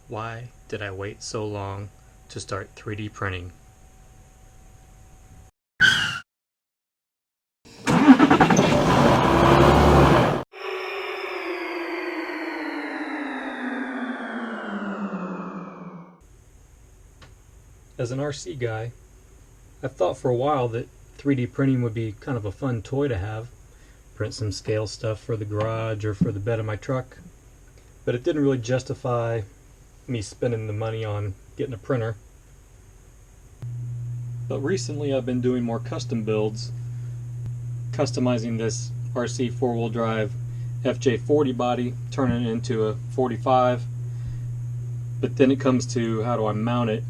Why did I wait so long to start 3D printing? As an RC guy, I've thought for a while that 3D printing would be kind of a fun toy to have. Print some scale stuff for the garage or for the bed of my truck. But it didn't really justify me spending the money on getting a printer. But recently I've been doing more custom builds, customizing this RC 4-wheel drive FJ40 body, turning it into a 45. But then it comes to how do I mount it.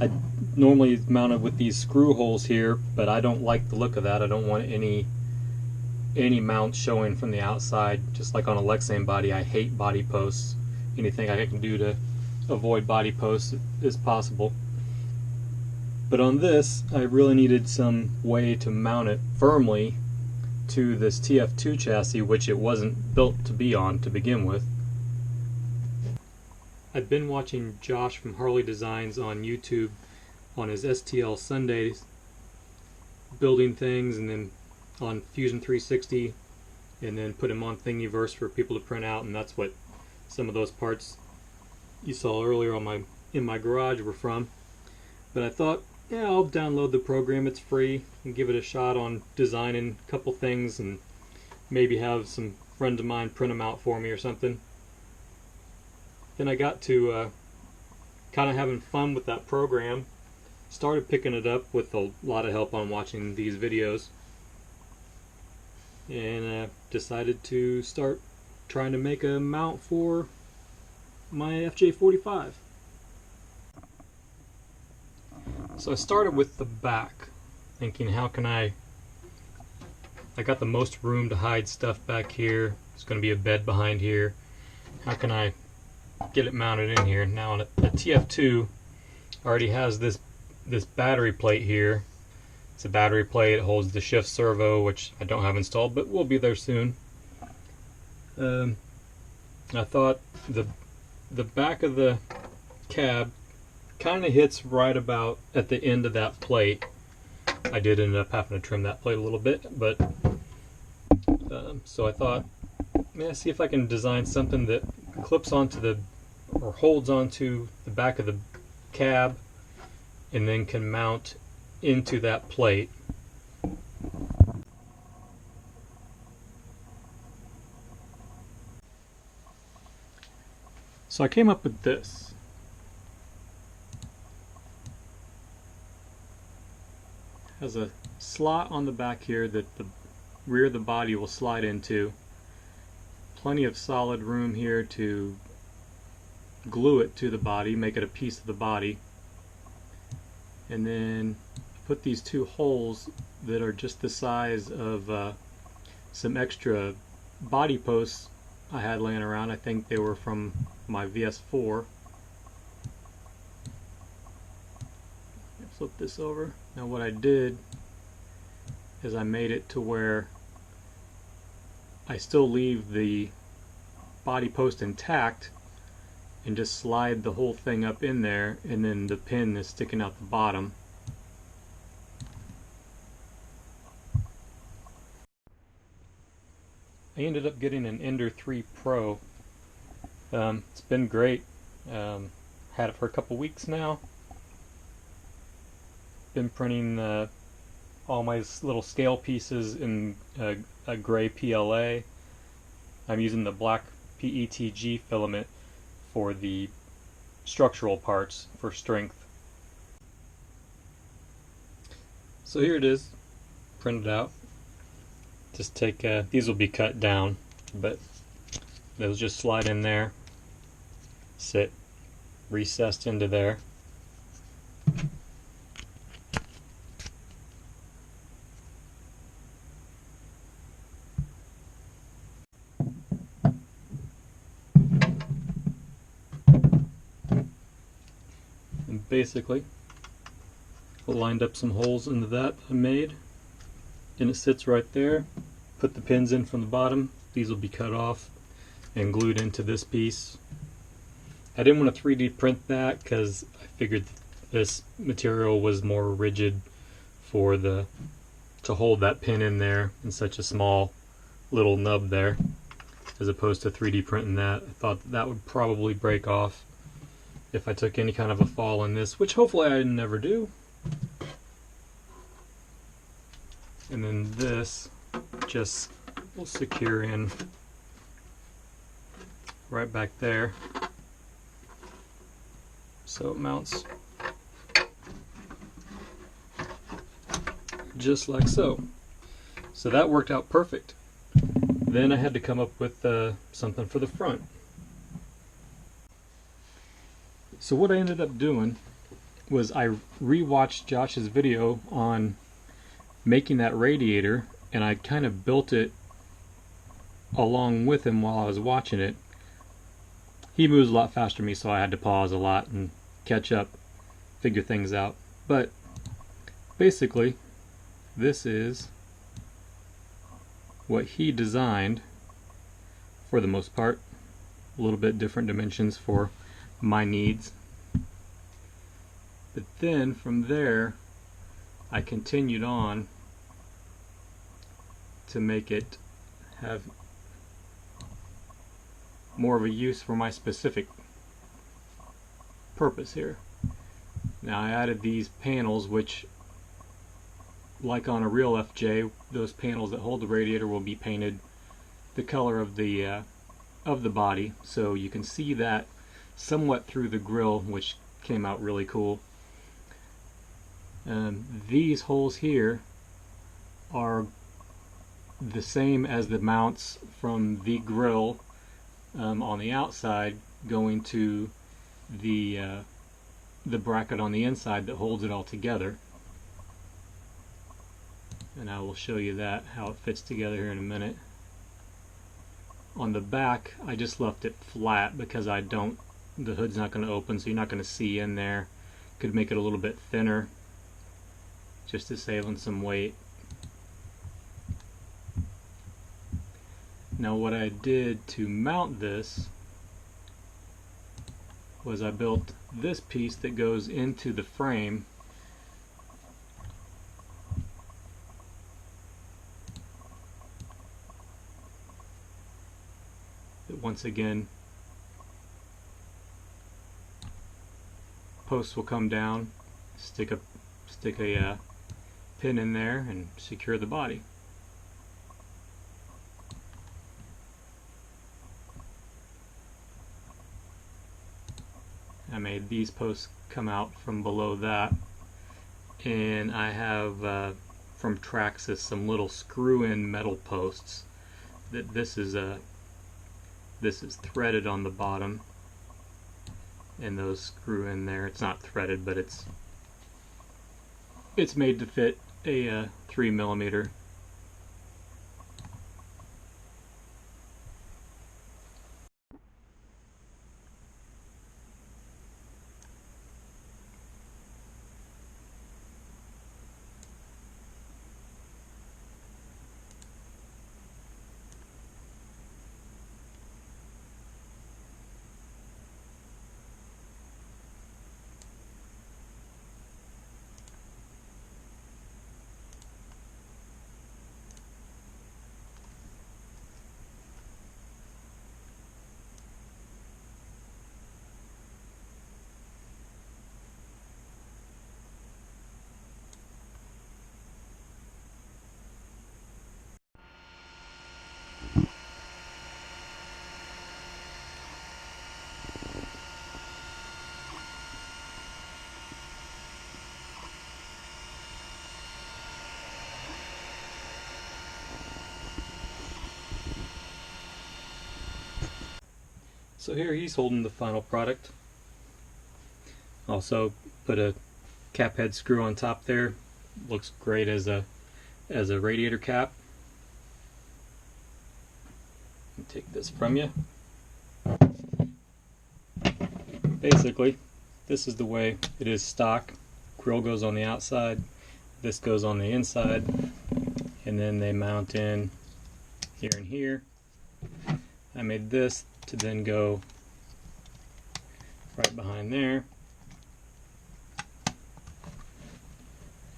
I normally mount it with these screw holes here, but I don't like the look of that. I don't want any mount showing from the outside, just like on a Lexan body. I hate body posts. Anything I can do to avoid body posts is possible. But on this, I really needed some way to mount it firmly to this TF2 chassis, which it wasn't built to be on to begin with. I've been watching Josh from Harley Designs on YouTube on his STL Sundays, building things, and then on Fusion 360, and then put him on Thingiverse for people to print out, and that's what some of those parts you saw earlier on in my garage were from. But I thought, yeah, I'll download the program, it's free, and give it a shot on designing a couple things, and maybe have some friends of mine print them out for me or something. Then I got to kind of having fun with that program, started picking it up with a lot of help on watching these videos, and decided to start trying to make a mount for my FJ45. So I started with the back, thinking how can I got the most room to hide stuff back here. There's going to be a bed behind here. How can I get it mounted in here? Now the TF2 already has this battery plate here. It's a battery plate. It holds the shift servo, which I don't have installed, but will be there soon. I thought the back of the cab kind of hits right about at the end of that plate. I did end up having to trim that plate a little bit, but so I thought, see if I can design something that clips onto or holds onto the back of the cab and then can mount into that plate. So I came up with this. It has a slot on the back here that the rear of the body will slide into. Plenty of solid room here to glue it to the body, make it a piece of the body. And then put these two holes that are just the size of some extra body posts I had laying around. I think they were from my VS4. Flip this over. Now what I did is I made it to where I still leave the body post intact and just slide the whole thing up in there, and then the pin is sticking out the bottom. I ended up getting an Ender 3 Pro. It's been great. Had it for a couple weeks now. Been printing all my little scale pieces in a gray PLA. I'm using the black PETG filament for the structural parts for strength. So here it is, printed out. Just take these will be cut down, but those just slide in there, sit recessed into there. And basically lined up some holes into that I made, and it sits right there. Put the pins in from the bottom. These will be cut off and glued into this piece. I didn't want to 3D print that because I figured this material was more rigid for to hold that pin in there in such a small little nub there, as opposed to 3D printing that. I thought that would probably break off if I took any kind of a fall in this, which hopefully I never do. And then this just will secure in right back there, so it mounts just like so. So that worked out perfect. Then I had to come up with something for the front. So what I ended up doing was I rewatched Josh's video on making that radiator, and I kind of built it along with him while I was watching it. He moves a lot faster than me, so I had to pause a lot and catch up, figure things out. But basically, this is what he designed for the most part. A little bit different dimensions for my needs. But then from there, I continued on to make it have more of a use for my specific purpose here. Now I added these panels, which, like on a real FJ, those panels that hold the radiator will be painted the color of the body, so you can see that somewhat through the grill, which came out really cool. These holes here are the same as the mounts from the grill on the outside, going to the bracket on the inside that holds it all together. And I will show you that, how it fits together here in a minute. On the back, I just left it flat because the hood's not going to open, so you're not going to see in there. Could make it a little bit thinner, just to save on some weight. Now what I did to mount this was I built this piece that goes into the frame. That once again, posts will come down, stick a pin in there and secure the body. I made these posts come out from below that, and I have from Traxxas some little screw-in metal posts. This is threaded on the bottom, and those screw in there. It's not threaded, but it's made to fit a 3mm. So here he's holding the final product. Also put a cap head screw on top there. Looks great as a radiator cap. Take this from you. Basically, this is the way it is stock. Grill goes on the outside, this goes on the inside, and then they mount in here and here. I made this to then go right behind there.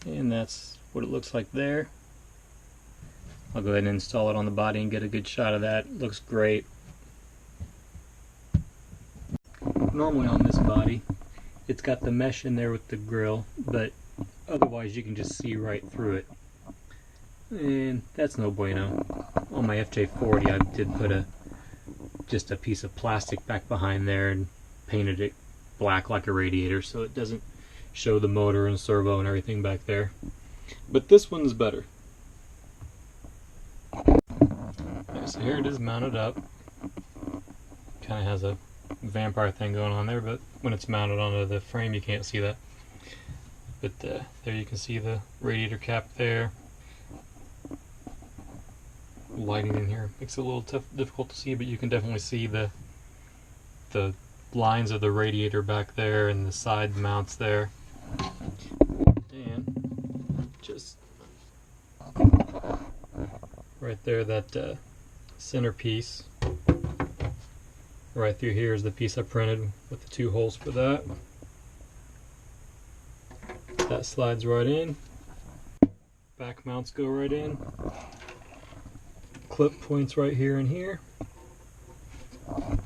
And that's what it looks like there. I'll go ahead and install it on the body and get a good shot of that. It looks great. Normally on this body, it's got the mesh in there with the grill, but otherwise you can just see right through it. And that's no bueno. On my FJ40 I did put just a piece of plastic back behind there and painted it black like a radiator so it doesn't show the motor and servo and everything back there. But this one's better. Okay, so here it is mounted up. Kind of has a vampire thing going on there, but when it's mounted onto the frame you can't see that. But there you can see the radiator cap there. Lighting in here makes it a little difficult to see, but you can definitely see the lines of the radiator back there and the side mounts there. And just right there, that centerpiece right through here is the piece I printed with the 2 holes for that. That slides right in. Back mounts go right in. Clip points right here and here. I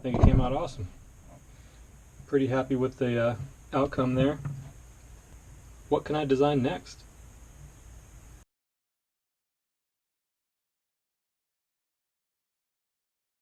think it came out awesome. Pretty happy with the outcome there. What can I design next?